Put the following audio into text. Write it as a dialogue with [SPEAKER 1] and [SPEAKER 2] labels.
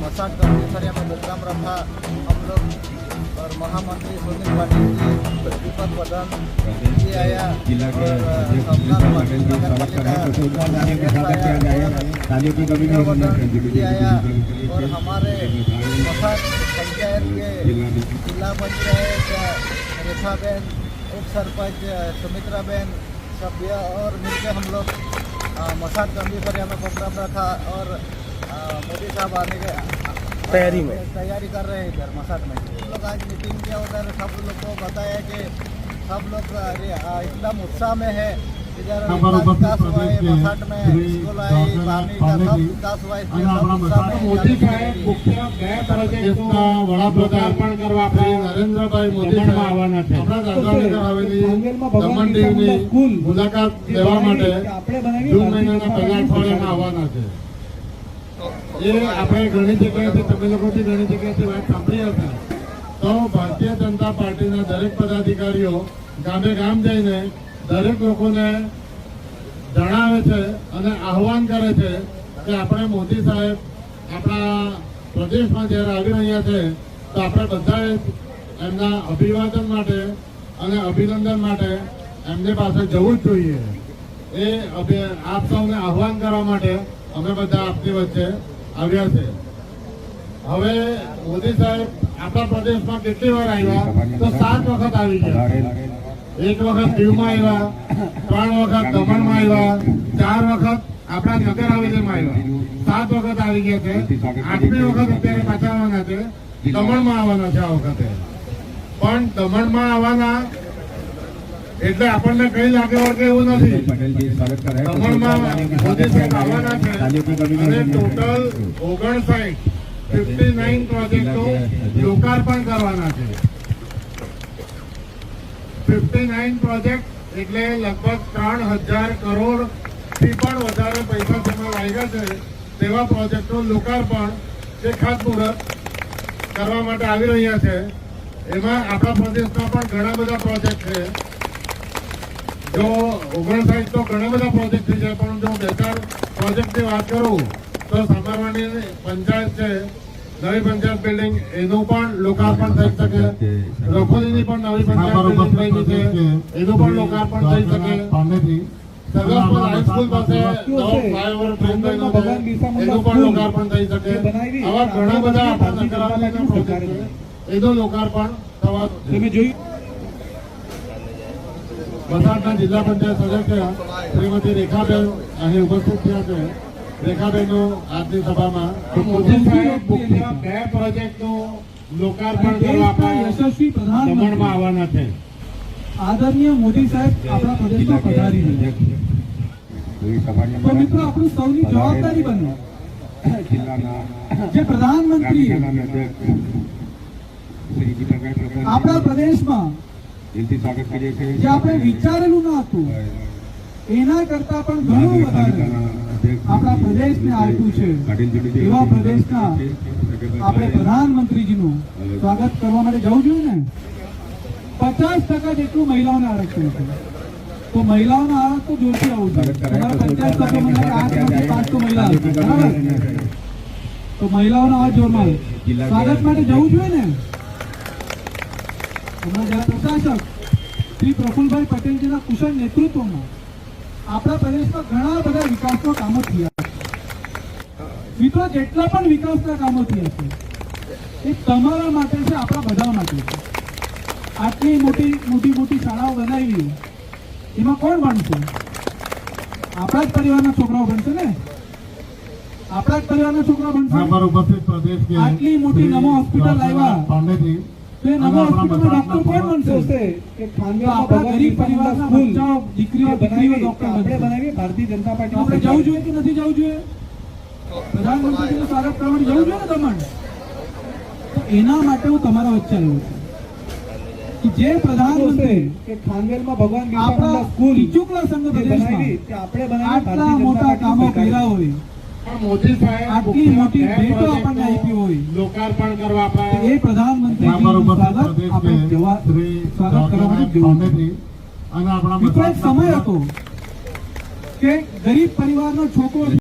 [SPEAKER 1] मसाट कर्मचारी में प्रोग्राम रखा हम लोग और महामंत्री सुनील पाटिल जी, दीपक वदन जी आया जी आया और हमारे मसाट पंचायत के जिला पंचायत रेखाबेन, उप सरपंच सुमित्राबेन सभ्य और मिलकर हम लोग मसाट कर्मचारी में प्रोग्राम रखा और मोदी साहब आने के तैयारी कर रहे हैं इधर मसाट में। हम लोग आज मीटिंग किया उधर सब लोग को बताया कि सब लोग एकदम उत्साह में है। इधर विकास हुआ है मसाट में, स्कूल आई, पानी का सब विकास हुआ है।
[SPEAKER 2] मोदी साहेब मुख्य બે પ્રોજેક્ટના વડાપ્રધાન કરવા આપણે નરેન્દ્રભાઈ મોદી સાહેબ આવવાના છે। આપણા ગાંધીનગર આવેલી દમણ દીવની મુલાકાત લેવા માટે જૂન મહિનાના પહેલા અઠવાડિયામાં આવવાના છે। એ આપણે ઘણી જગ્યાએથી તમે લોકોથી ઘણી જગ્યાએથી વાત સાંભળી હશે તો ભારતીય જનતા પાર્ટીના દરેક પદાધિકારીઓ ગામે ગામ જઈને દરેક લોકોને જણાવે છે અને આહવાન કરે છે કે આપણે મોદી સાહેબ આપણા પ્રદેશમાં જ્યારે આવી રહ્યા છે તો આપણે બધાએ એમના અભિવાદન માટે અને અભિનંદન માટે એમની પાસે જવું જ જોઈએ। એ આપ સૌને આહવાન કરવા માટે અમે બધા આપની વચ્ચે આવ્યા છે। હવે મોદી સાહેબ આપણા પ્રદેશમાં કેટલી વાર આવ્યા તો 7 વખત આવી ગયા। એક વખત દીવમાં આવ્યા, 3 વખત દમણમાં આવ્યા, 4 વખત આપણા નગર હવેલીમાં આવ્યા, 7 વખત આવી ગયા છે। 8મી વખત અત્યારે પાછા આવવાના છે, દમણમાં આવવાના છે। આ વખતે પણ દમણમાં આવવાના એટલે આપણને કઈ લાગે વળગે એવું નથી। દમણમાં મોદી સાહેબ આવવાના છે અને ટોટલ 59 પ્રોજેક્ટો લોકાર્પણ કરવાના છે। 59 પ્રોજેક્ટ એટલે લગભગ 3000 કરોડથી પણ વધારે પૈસા જેમાં લાગ્યા છે તેવા પ્રોજેક્ટો લોકાર્પણ કે ખાતમુહૂર્ત કરવા માટે આવી રહ્યા છે। એમાં આપણા પ્રદેશમાં પણ ઘણા બધા પ્રોજેક્ટ છે। જો 59 તો ઘણા બધા પ્રોજેક્ટ છે પણ જો 2-4 પ્રોજેક્ટની વાત કરું તો સાબરમતી પંચાયત છે, નવી પંચાયત બિલ્ડિંગ એનું પણ લોકાર્પણ થઈ શકે। રખોલીની પણ નવી પંચાયત બિલ્ડિંગ બની છે એનું પણ લોકાર્પણ થઈ શકે। સરગસપુર હાઈસ્કૂલ પાસે નવો ફ્લાયઓવર બ્રિજ બન્યો છે એનું પણ લોકાર્પણ થઈ શકે। આવા ઘણા બધા આપણા નગરપાલિકાના પ્રોજેક્ટ છે એનું લોકાર્પણ થવા તમે જોયું। વલસાડના જિલ્લા પંચાયત સદસ્ય શ્રીમતી રેખાબેન અહીં ઉપસ્થિત થયા છે। રેખાબેનનું આજની સભામાં મોદી સાહેબ મુખ્ય 2 પ્રોજેક્ટનું લોકાર્પણ કરવા યશસ્વી પ્રધાનમંત્રી આવવાના છે।
[SPEAKER 3] આદરણીય મોદી સાહેબ આપણા પ્રદેશમાં પધારી રહ્યા છે તો મિત્રો આપણું સૌની જવાબદારી બને જે પ્રધાનમંત્રી આપણા પ્રદેશમાં જે આપણે વિચારેલું ન હતું એના કરતા પણ ઘણું વધારે આપણા પ્રદેશને આપ્યું છે। એવા પ્રદેશના આપણે પ્રધાનમંત્રીજીનું સ્વાગત કરવા માટે જવું જોઈએ ને। 50% જેટલું મહિલાઓને આરક્ષણ છે તો મહિલાઓનો આરક્ષણ તો જોરથી આવવું જોઈએ। તમારા પંચાયત સભ્યોમાં 8 તો મહિલા હશે બરાબર તો મહિલાઓનો આ જોરમાં સ્વાગત માટે જવું જોઈએ ને। હમણાં જયારે પ્રશાસક શ્રી પ્રફુલભાઈ પટેલજીના કુશળ નેતૃત્વમાં આપણા પ્રદેશમાં ઘણા બધા વિકાસના કામો થયા છે। મિત્રો જેટલા પણ વિકાસના કામો થયા છે એ તમારા માટે છે, આપણા બધા માટે છે। આટલી મોટી શાળાઓ બનાવી એમાં કોણ ભણશે? આપણા જ પરિવારના છોકરાઓ ભણશે ને। આપણા જ પરિવારના છોકરાઓ ભણશે। આટલી મોટી નમો હોસ્પિટલ આવ્યા તો એ નમો હોસ્પિટલમાં ડોક્ટર કોણ બનશે? આપણા ગરીબ પરિવારના બચ્ચાઓ દીકરીઓ ડોક્ટર આપણે બનાવીએ। ભારતીય જનતા પાર્ટી આપણે જવું જોઈએ કે નથી જવું જોઈએ? પ્રધાનમંત્રીનું સ્વાગત કરવા માટે જવું જોઈએ ને દમણ? તો એના માટે હું તમારા વચ્ચે આવ્યો છું કે જે પ્રધાનમંત્રી કે ખાનવેલમાં ભગવાન બિરસા મુંડા સ્કૂલ ચૂકલા સંઘ બનાવી કે આપણે બનાવી આટલા મોટા કામો કર્યા હોય
[SPEAKER 2] મોદી સાહેબ
[SPEAKER 3] આટલી મોટી ભેટો આપણને આપી હોય
[SPEAKER 2] લોકાર્પણ કરવા આપણા
[SPEAKER 3] એ પ્રધાનમંત્રીજીનું સ્વાગત આપણે સ્વાગત કરવા માટે જવું અને આપણા સમય હતો કે ગરીબ પરિવારનો છોકરો